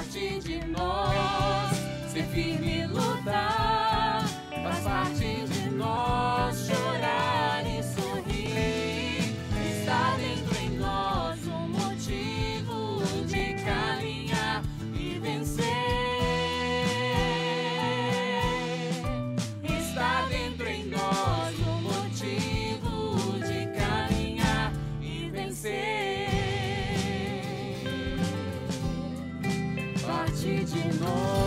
parte de nós. Ser firme e lutar faz parte de nós. Chorar e sorrir está dentro em nós. Um motivo de caminhar e vencer. Está dentro em nós um motivo de caminhar e vencer. Parte de nós.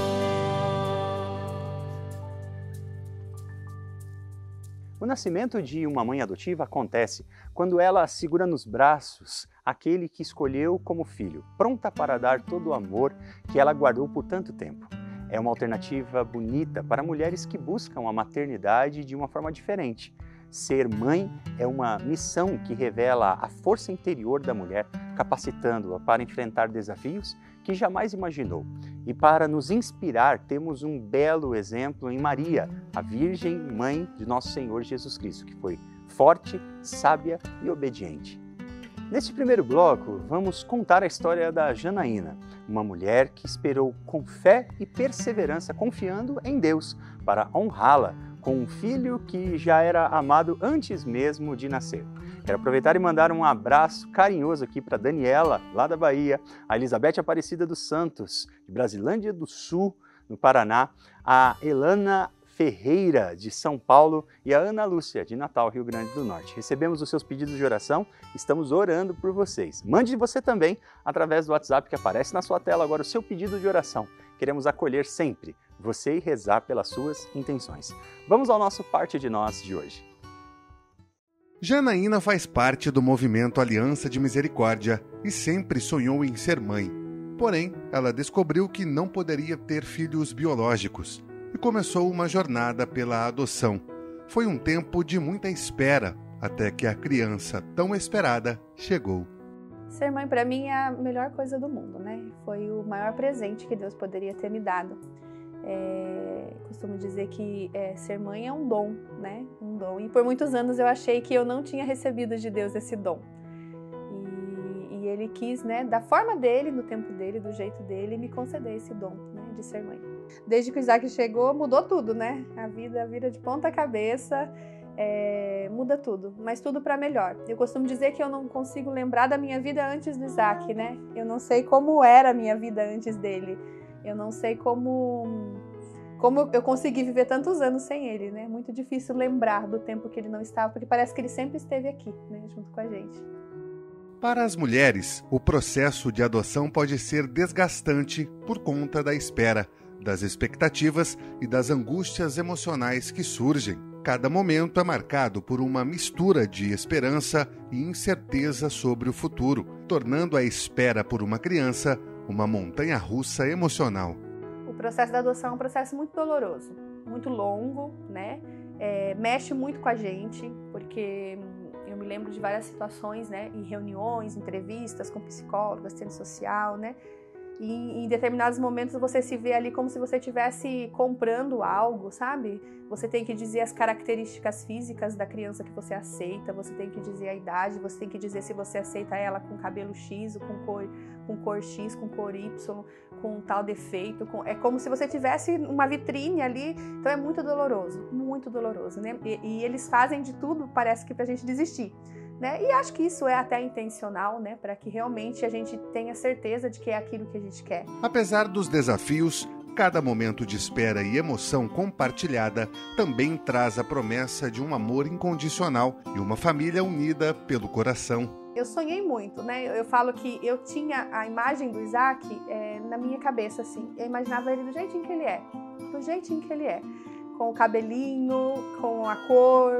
O nascimento de uma mãe adotiva acontece quando ela segura nos braços aquele que escolheu como filho, pronta para dar todo o amor que ela guardou por tanto tempo. É uma alternativa bonita para mulheres que buscam a maternidade de uma forma diferente. Ser mãe é uma missão que revela a força interior da mulher, capacitando-a para enfrentar desafios que jamais imaginou. E para nos inspirar, temos um belo exemplo em Maria, a Virgem Mãe de Nosso Senhor Jesus Cristo, que foi forte, sábia e obediente. Neste primeiro bloco, vamos contar a história da Janaína, uma mulher que esperou com fé e perseverança, confiando em Deus, para honrá-la com um filho que já era amado antes mesmo de nascer. Quero aproveitar e mandar um abraço carinhoso aqui para Daniela, lá da Bahia, a Elizabeth Aparecida dos Santos, de Brasilândia do Sul, no Paraná, a Elana Ferreira, de São Paulo, e a Ana Lúcia, de Natal, Rio Grande do Norte. Recebemos os seus pedidos de oração, estamos orando por vocês. Mande você também, através do WhatsApp que aparece na sua tela agora, o seu pedido de oração. Queremos acolher sempre você e rezar pelas suas intenções. Vamos ao nosso Parte de Nós de hoje. Janaína faz parte do movimento Aliança de Misericórdia e sempre sonhou em ser mãe. Porém, ela descobriu que não poderia ter filhos biológicos e começou uma jornada pela adoção. Foi um tempo de muita espera, até que a criança tão esperada chegou. Ser mãe para mim é a melhor coisa do mundo, né? Foi o maior presente que Deus poderia ter me dado. Costumo dizer que ser mãe é um dom, né? Um dom. E por muitos anos eu achei que eu não tinha recebido de Deus esse dom. E Ele quis, né, da forma dele, no tempo dele, do jeito dele, me conceder esse dom, né, de ser mãe. Desde que o Isaac chegou, mudou tudo, né? A vida vira de ponta cabeça. Muda tudo, mas tudo para melhor. Eu costumo dizer que eu não consigo lembrar da minha vida antes do Isaac, né? Eu não sei como era a minha vida antes dele. Eu não sei como eu consegui viver tantos anos sem ele, né? Muito difícil lembrar do tempo que ele não estava, porque parece que ele sempre esteve aqui, né? Junto com a gente. Para as mulheres, o processo de adoção pode ser desgastante por conta da espera, das expectativas e das angústias emocionais que surgem. Cada momento é marcado por uma mistura de esperança e incerteza sobre o futuro, tornando a espera por uma criança uma montanha-russa emocional. O processo da adoção é um processo muito doloroso, muito longo, né? Mexe muito com a gente, porque eu me lembro de várias situações, né? Em reuniões, entrevistas com psicólogos, assistente social, né? E em determinados momentos você se vê ali como se você estivesse comprando algo, sabe? Você tem que dizer as características físicas da criança que você aceita, você tem que dizer a idade, você tem que dizer se você aceita ela com cabelo X, ou com cor X, com cor Y, com tal defeito. É como se você tivesse uma vitrine ali, então é muito doloroso, né? E eles fazem de tudo, parece que pra gente desistir. Né? E acho que isso é até intencional, né? Para que realmente a gente tenha certeza de que é aquilo que a gente quer. Apesar dos desafios, cada momento de espera e emoção compartilhada também traz a promessa de um amor incondicional e uma família unida pelo coração. Eu sonhei muito, né? Eu falo que eu tinha a imagem do Isaac na minha cabeça, assim. Eu imaginava ele do jeitinho que ele é. Do jeitinho que ele é. Com o cabelinho, com a cor,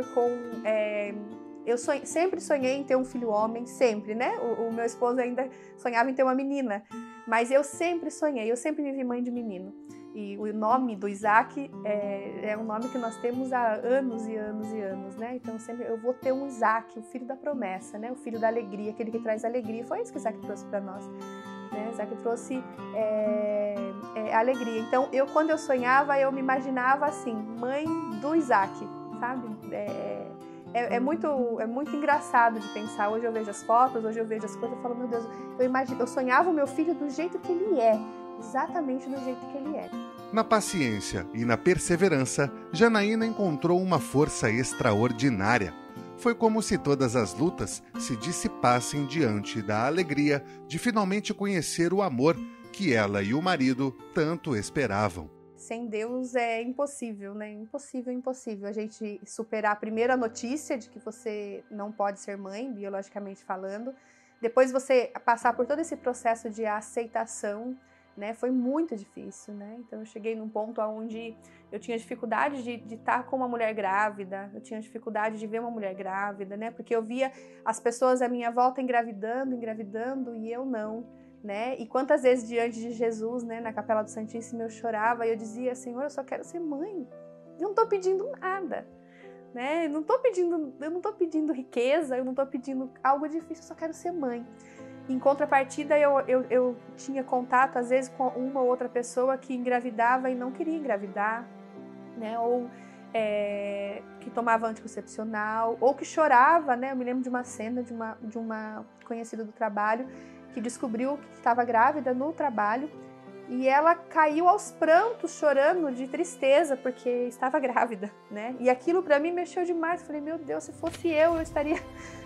Eu sempre sonhei em ter um filho homem, sempre, né? O meu esposo ainda sonhava em ter uma menina, mas eu sempre sonhei, eu sempre me vi mãe de menino. E o nome do Isaac é um nome que nós temos há anos e anos e anos, né? Então sempre eu vou ter um Isaac, o filho da promessa, né? O filho da alegria, aquele que traz alegria. Foi isso que Isaac trouxe para nós, né? Isaac trouxe alegria. Então quando eu sonhava, eu me imaginava assim, mãe do Isaac, sabe? É muito engraçado de pensar. Hoje eu vejo as fotos, hoje eu vejo as coisas, eu falo, meu Deus, eu sonhava o meu filho do jeito que ele é. exatamente do jeito que ele é. Na paciência e na perseverança, Janaína encontrou uma força extraordinária. Foi como se todas as lutas se dissipassem diante da alegria de finalmente conhecer o amor que ela e o marido tanto esperavam. Sem Deus é impossível, né? Impossível a gente superar a primeira notícia de que você não pode ser mãe, biologicamente falando. Depois você passar por todo esse processo de aceitação, né? Foi muito difícil, né? Então eu cheguei num ponto onde eu tinha dificuldade de estar com uma mulher grávida, eu tinha dificuldade de ver uma mulher grávida, né? Porque eu via as pessoas à minha volta engravidando e eu não, né? E quantas vezes diante de Jesus, né, na Capela do Santíssimo, eu chorava e eu dizia: Senhor, eu só quero ser mãe, eu não estou pedindo nada, né? Eu não estou pedindo riqueza, eu não estou pedindo algo difícil, eu só quero ser mãe. Em contrapartida, eu tinha contato, às vezes, com uma ou outra pessoa que engravidava e não queria engravidar, né? Ou que tomava anticoncepcional, ou que chorava, né? Eu me lembro de uma cena de uma conhecida do trabalho que descobriu que estava grávida no trabalho e ela caiu aos prantos, chorando de tristeza porque estava grávida, né? E aquilo para mim mexeu demais. Eu falei: meu Deus, se fosse eu estaria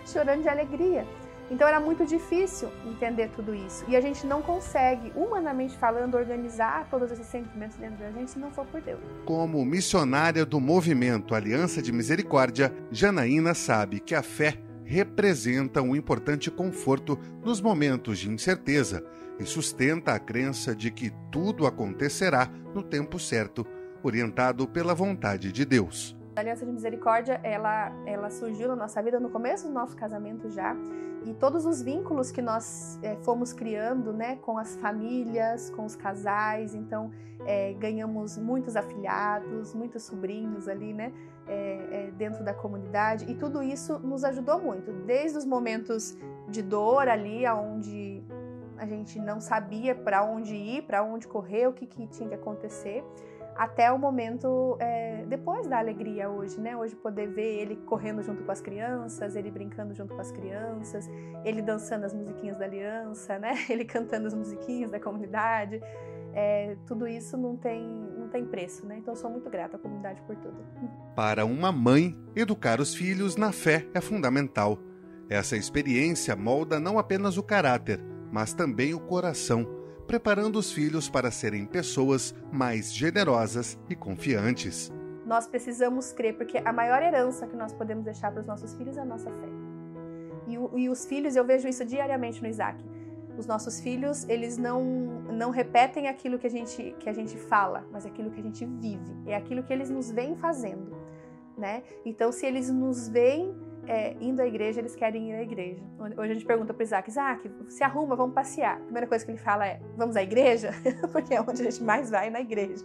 chorando de alegria. Então era muito difícil entender tudo isso. E a gente não consegue, humanamente falando, organizar todos esses sentimentos dentro da gente se não for por Deus. Como missionária do movimento Aliança de Misericórdia, Janaína sabe que a fé representa um importante conforto nos momentos de incerteza e sustenta a crença de que tudo acontecerá no tempo certo, orientado pela vontade de Deus. A Aliança de Misericórdia, ela surgiu na nossa vida no começo do nosso casamento já, e todos os vínculos que nós fomos criando, né, com as famílias, com os casais, então ganhamos muitos afilhados, muitos sobrinhos ali, né, dentro da comunidade, e tudo isso nos ajudou muito, desde os momentos de dor ali, onde a gente não sabia para onde ir, para onde correr, o que tinha que acontecer, até o momento depois da alegria hoje, né? Hoje poder ver ele correndo junto com as crianças, ele brincando junto com as crianças, ele dançando as musiquinhas da aliança, né? Ele cantando as musiquinhas da comunidade. Tudo isso não tem preço, né? Então eu sou muito grata à comunidade por tudo. Para uma mãe, educar os filhos na fé é fundamental. Essa experiência molda não apenas o caráter, mas também o coração, preparando os filhos para serem pessoas mais generosas e confiantes. Nós precisamos crer, porque a maior herança que nós podemos deixar para os nossos filhos é a nossa fé. E os filhos, eu vejo isso diariamente no Isaac. Os nossos filhos, eles não repetem aquilo que a gente fala, mas aquilo que a gente vive. É aquilo que eles nos veem fazendo, né? Então, se eles nos veem indo à igreja, eles querem ir à igreja. Hoje a gente pergunta para o Isaac: se arruma, vamos passear. A primeira coisa que ele fala é: vamos à igreja? Porque é onde a gente mais vai, na igreja.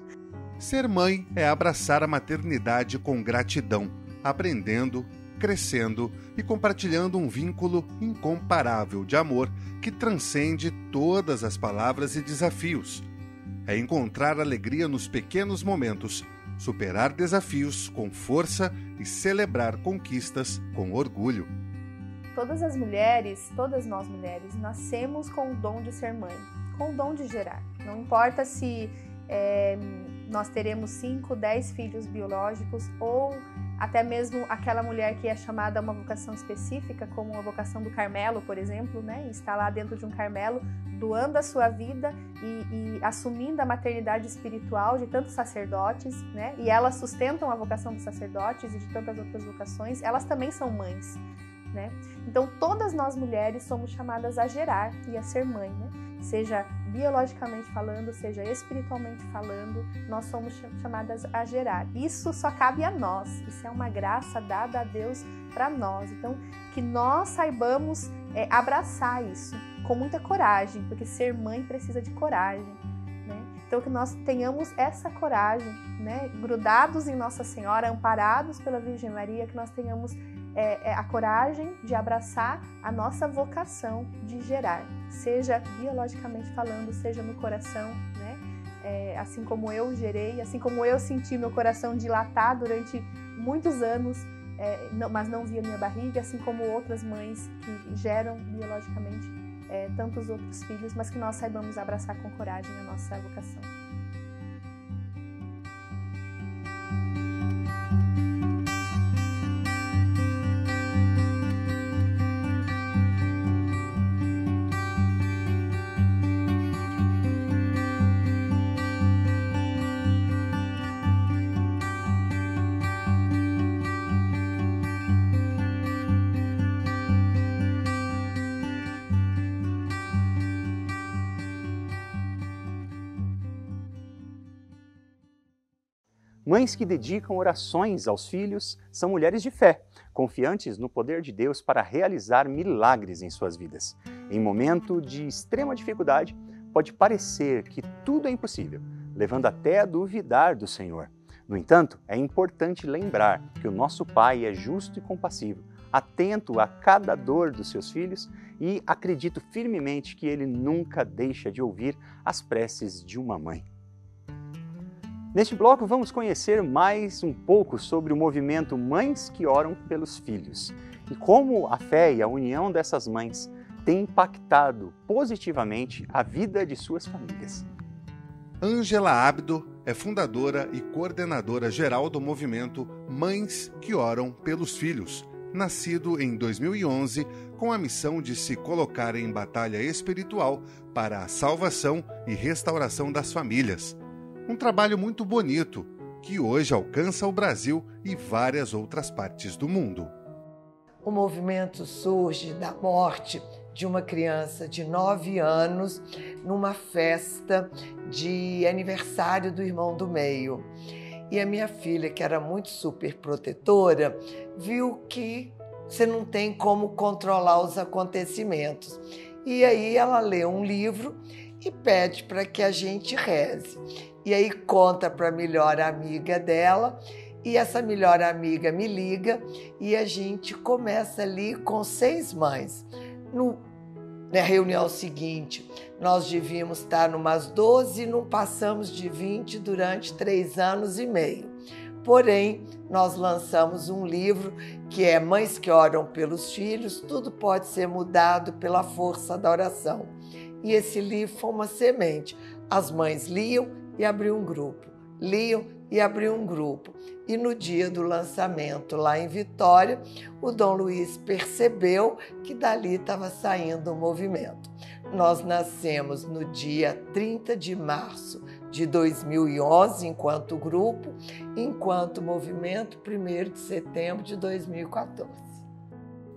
Ser mãe é abraçar a maternidade com gratidão, aprendendo, crescendo e compartilhando um vínculo incomparável de amor que transcende todas as palavras e desafios. É encontrar alegria nos pequenos momentos, superar desafios com força e celebrar conquistas com orgulho. Todas nós mulheres, nascemos com o dom de ser mãe, com o dom de gerar. Não importa se nós teremos 5, 10 filhos biológicos ou até mesmo aquela mulher que é chamada a uma vocação específica, como a vocação do Carmelo, por exemplo, né? Está lá dentro de um Carmelo, doando a sua vida e assumindo a maternidade espiritual de tantos sacerdotes, né? E elas sustentam a vocação dos sacerdotes e de tantas outras vocações, elas também são mães, né? Então, todas nós mulheres somos chamadas a gerar e a ser mãe, né? Seja biologicamente falando, seja espiritualmente falando, nós somos chamadas a gerar. Isso só cabe a nós, isso é uma graça dada a Deus para nós. Então, que nós saibamos abraçar isso com muita coragem, porque ser mãe precisa de coragem, né? Então, que nós tenhamos essa coragem, né? Grudados em Nossa Senhora, amparados pela Virgem Maria, que nós tenhamos a coragem de abraçar a nossa vocação de gerar, seja biologicamente falando, seja no coração, né? Assim como eu gerei, assim como eu senti meu coração dilatar durante muitos anos, mas não via minha barriga, assim como outras mães que geram biologicamente tantos outros filhos, mas que nós saibamos abraçar com coragem a nossa vocação. Mães que dedicam orações aos filhos são mulheres de fé, confiantes no poder de Deus para realizar milagres em suas vidas. Em momento de extrema dificuldade, pode parecer que tudo é impossível, levando até a duvidar do Senhor. No entanto, é importante lembrar que o nosso Pai é justo e compassivo, atento a cada dor dos seus filhos e acredito firmemente que Ele nunca deixa de ouvir as preces de uma mãe. Neste bloco, vamos conhecer mais um pouco sobre o movimento Mães que Oram pelos Filhos e como a fé e a união dessas mães têm impactado positivamente a vida de suas famílias. Ângela Abdo é fundadora e coordenadora geral do movimento Mães que Oram pelos Filhos, nascido em 2011 com a missão de se colocar em batalha espiritual para a salvação e restauração das famílias. Um trabalho muito bonito, que hoje alcança o Brasil e várias outras partes do mundo. O movimento surge da morte de uma criança de 9 anos numa festa de aniversário do irmão do meio. E a minha filha, que era muito super protetora, viu que você não tem como controlar os acontecimentos. E aí ela lê um livro e pede para que a gente reze. E aí conta para a melhor amiga dela, e essa melhor amiga me liga e a gente começa ali com 6 mães. Na reunião seguinte, nós devíamos estar numas 12 e não passamos de 20 durante 3 anos e meio. Porém, nós lançamos um livro que é Mães que Oram pelos Filhos, tudo pode ser mudado pela força da oração. E esse livro foi uma semente. As mães liam e abriam um grupo, liam e abriam um grupo. E no dia do lançamento lá em Vitória, o Dom Luiz percebeu que dali estava saindo um movimento. Nós nascemos no dia 30 de março de 2011 enquanto grupo, enquanto movimento 1º de setembro de 2014.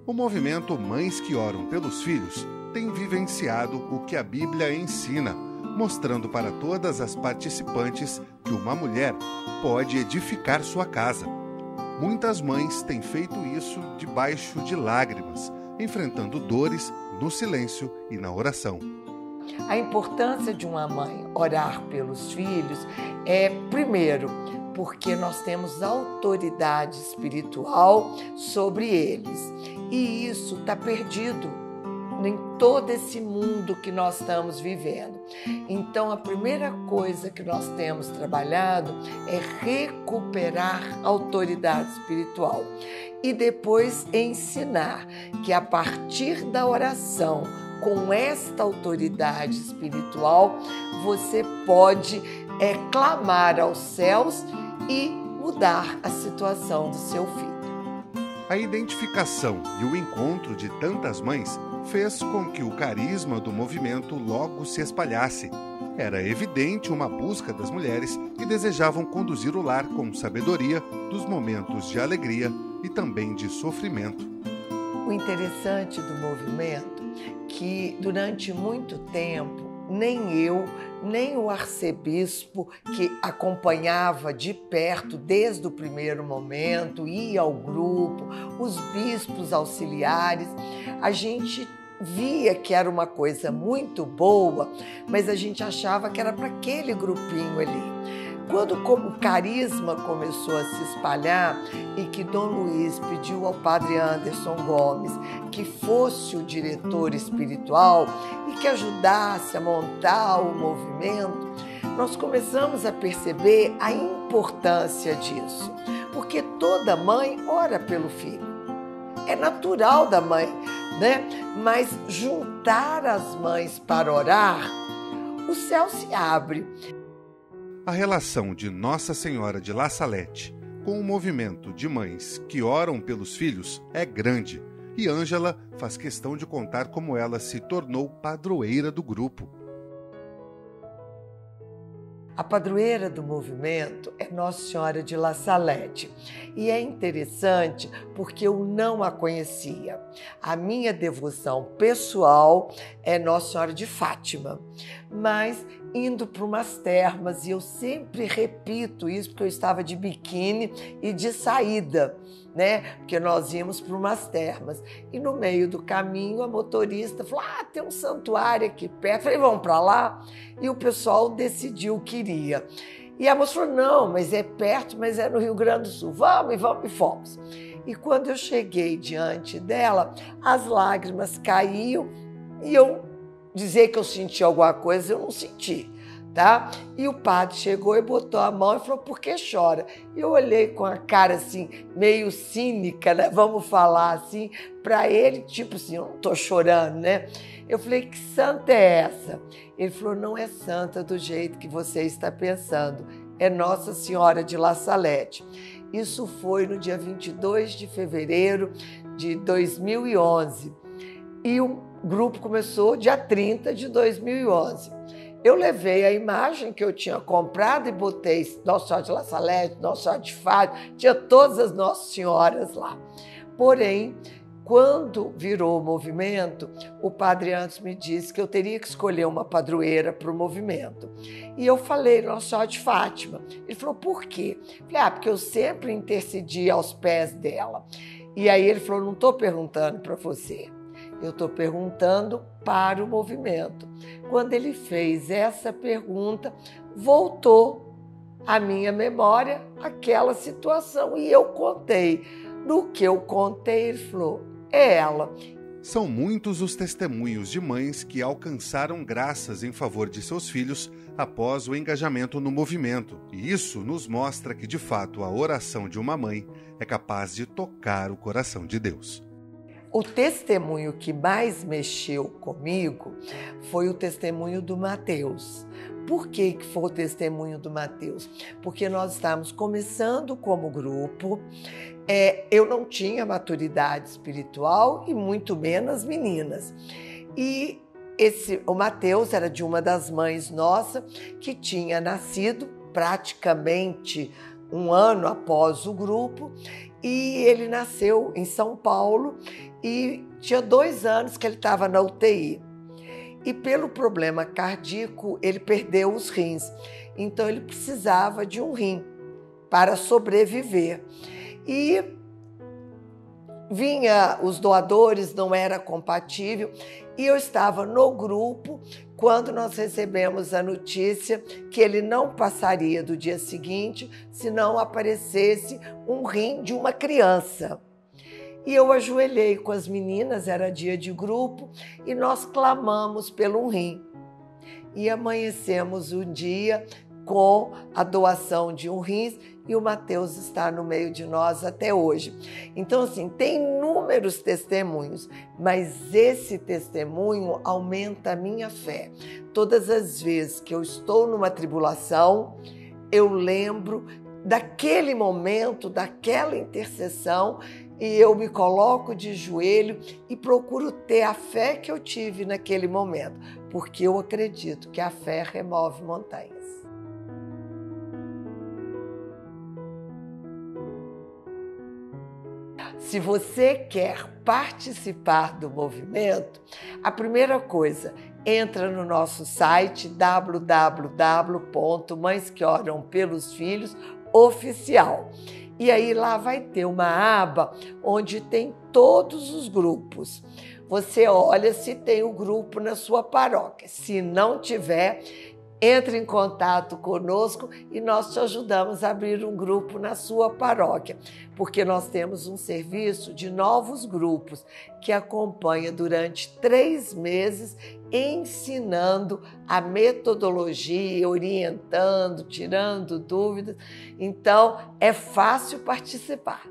O movimento Mães que Oram pelos Filhos tem vivenciado o que a Bíblia ensina, mostrando para todas as participantes que uma mulher pode edificar sua casa. Muitas mães têm feito isso debaixo de lágrimas, enfrentando dores no silêncio e na oração. A importância de uma mãe orar pelos filhos é, primeiro, porque nós temos autoridade espiritual sobre eles. E isso está perdido em todo esse mundo que nós estamos vivendo. Então, a primeira coisa que nós temos trabalhado é recuperar a autoridade espiritual e depois ensinar que a partir da oração, com esta autoridade espiritual, você pode clamar aos céus e mudar a situação do seu filho. A identificação e o encontro de tantas mães fez com que o carisma do movimento logo se espalhasse. Era evidente uma busca das mulheres que desejavam conduzir o lar com sabedoria dos momentos de alegria e também de sofrimento. O interessante do movimento é que durante muito tempo nem eu, nem o arcebispo que acompanhava de perto desde o primeiro momento, ia ao grupo, os bispos auxiliares, a gente via que era uma coisa muito boa, mas a gente achava que era para aquele grupinho ali. Quando o carisma começou a se espalhar e que Dom Luiz pediu ao padre Anderson Gomes que fosse o diretor espiritual e que ajudasse a montar o movimento, nós começamos a perceber a importância disso, porque toda mãe ora pelo filho. É natural da mãe né? Mas juntar as mães para orar, o céu se abre. A relação de Nossa Senhora de La Salette com o movimento de mães que oram pelos filhos é grande, e Ângela faz questão de contar como ela se tornou padroeira do grupo. A padroeira do movimento é Nossa Senhora de La Salette. E é interessante porque eu não a conhecia. A minha devoção pessoal é Nossa Senhora de Fátima. Mas indo para umas termas, e eu sempre repito isso porque eu estava de biquíni e de saída, né? Porque nós íamos para umas termas. E no meio do caminho a motorista falou: tem um santuário aqui perto. Eu falei: vamos para lá? E o pessoal decidiu que iria. E a moça falou: não, mas é perto, mas é no Rio Grande do Sul. Vamos, e fomos. E quando eu cheguei diante dela, as lágrimas caíam e eu dizer que eu senti alguma coisa, eu não senti, tá? E o padre chegou e botou a mão e falou: por que chora? Eu olhei com a cara assim, meio cínica, né? Vamos falar assim, para ele, tipo assim, eu não tô chorando, né? Eu falei: que santa é essa? Ele falou: não é santa do jeito que você está pensando, é Nossa Senhora de La Salette. Isso foi no dia 22 de fevereiro de 2011. E o grupo começou dia 30 de 2011. Eu levei a imagem que eu tinha comprado e botei Nossa Senhora de La Salette, Nossa Senhora de Fátima, tinha todas as Nossas Senhoras lá. Porém, quando virou o movimento, o padre antes me disse que eu teria que escolher uma padroeira para o movimento. E eu falei: Nossa Senhora de Fátima. Ele falou: por quê? Eu falei: porque eu sempre intercedi aos pés dela. E aí ele falou: não estou perguntando para você, eu estou perguntando para o movimento. Quando ele fez essa pergunta, voltou à minha memória aquela situação e eu contei. No que eu contei, ele falou: é ela. São muitos os testemunhos de mães que alcançaram graças em favor de seus filhos após o engajamento no movimento. E isso nos mostra que, de fato, a oração de uma mãe é capaz de tocar o coração de Deus. O testemunho que mais mexeu comigo foi o testemunho do Mateus. Por que foi o testemunho do Mateus? Porque nós estávamos começando como grupo, eu não tinha maturidade espiritual e muito menos meninas. E o Mateus era de uma das mães nossas que tinha nascido praticamente um ano após o grupo, e ele nasceu em São Paulo e tinha 2 anos que ele estava na UTI. E pelo problema cardíaco, ele perdeu os rins. Então ele precisava de um rim para sobreviver. E vinha os doadores, não era compatível. E eu estava no grupo quando nós recebemos a notícia que ele não passaria do dia seguinte se não aparecesse um rim de uma criança. E eu ajoelhei com as meninas, era dia de grupo, e nós clamamos pelo rim. E amanhecemos um dia com a doação de um rim, e o Mateus está no meio de nós até hoje. Então, assim, tem inúmeros testemunhos, mas esse testemunho aumenta a minha fé. Todas as vezes que eu estou numa tribulação, eu lembro daquele momento, daquela intercessão, e eu me coloco de joelho e procuro ter a fé que eu tive naquele momento, porque eu acredito que a fé remove montanhas. Se você quer participar do movimento, a primeira coisa, entra no nosso site www.mãesqueorampelos-filhos.oficial. E aí lá vai ter uma aba onde tem todos os grupos. Você olha se tem o grupo na sua paróquia. Se não tiver, entre em contato conosco e nós te ajudamos a abrir um grupo na sua paróquia, porque nós temos um serviço de novos grupos que acompanha durante 3 meses, ensinando a metodologia, orientando, tirando dúvidas. Então, é fácil participar.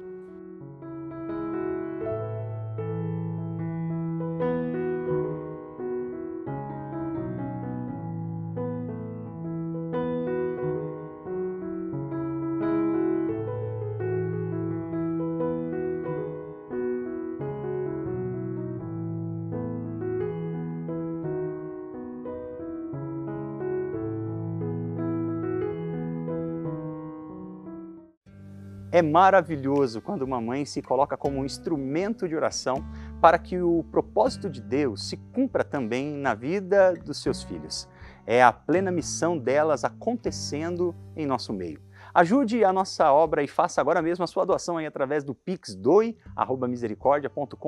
É maravilhoso quando uma mãe se coloca como um instrumento de oração para que o propósito de Deus se cumpra também na vida dos seus filhos. É a plena missão delas acontecendo em nosso meio. Ajude a nossa obra e faça agora mesmo a sua doação aí através do Pix doe@misericordia.com.br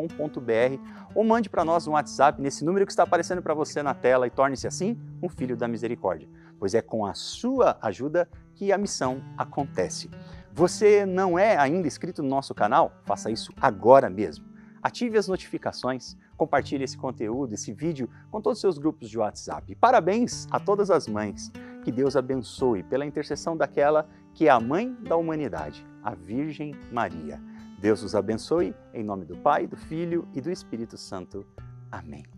ou mande para nós um WhatsApp nesse número que está aparecendo para você na tela e torne-se assim um filho da misericórdia, pois é com a sua ajuda que a missão acontece. Você não é ainda inscrito no nosso canal? Faça isso agora mesmo. Ative as notificações, compartilhe esse conteúdo, esse vídeo com todos os seus grupos de WhatsApp. E parabéns a todas as mães. Que Deus abençoe pela intercessão daquela que é a mãe da humanidade, a Virgem Maria. Deus os abençoe, em nome do Pai, do Filho e do Espírito Santo. Amém.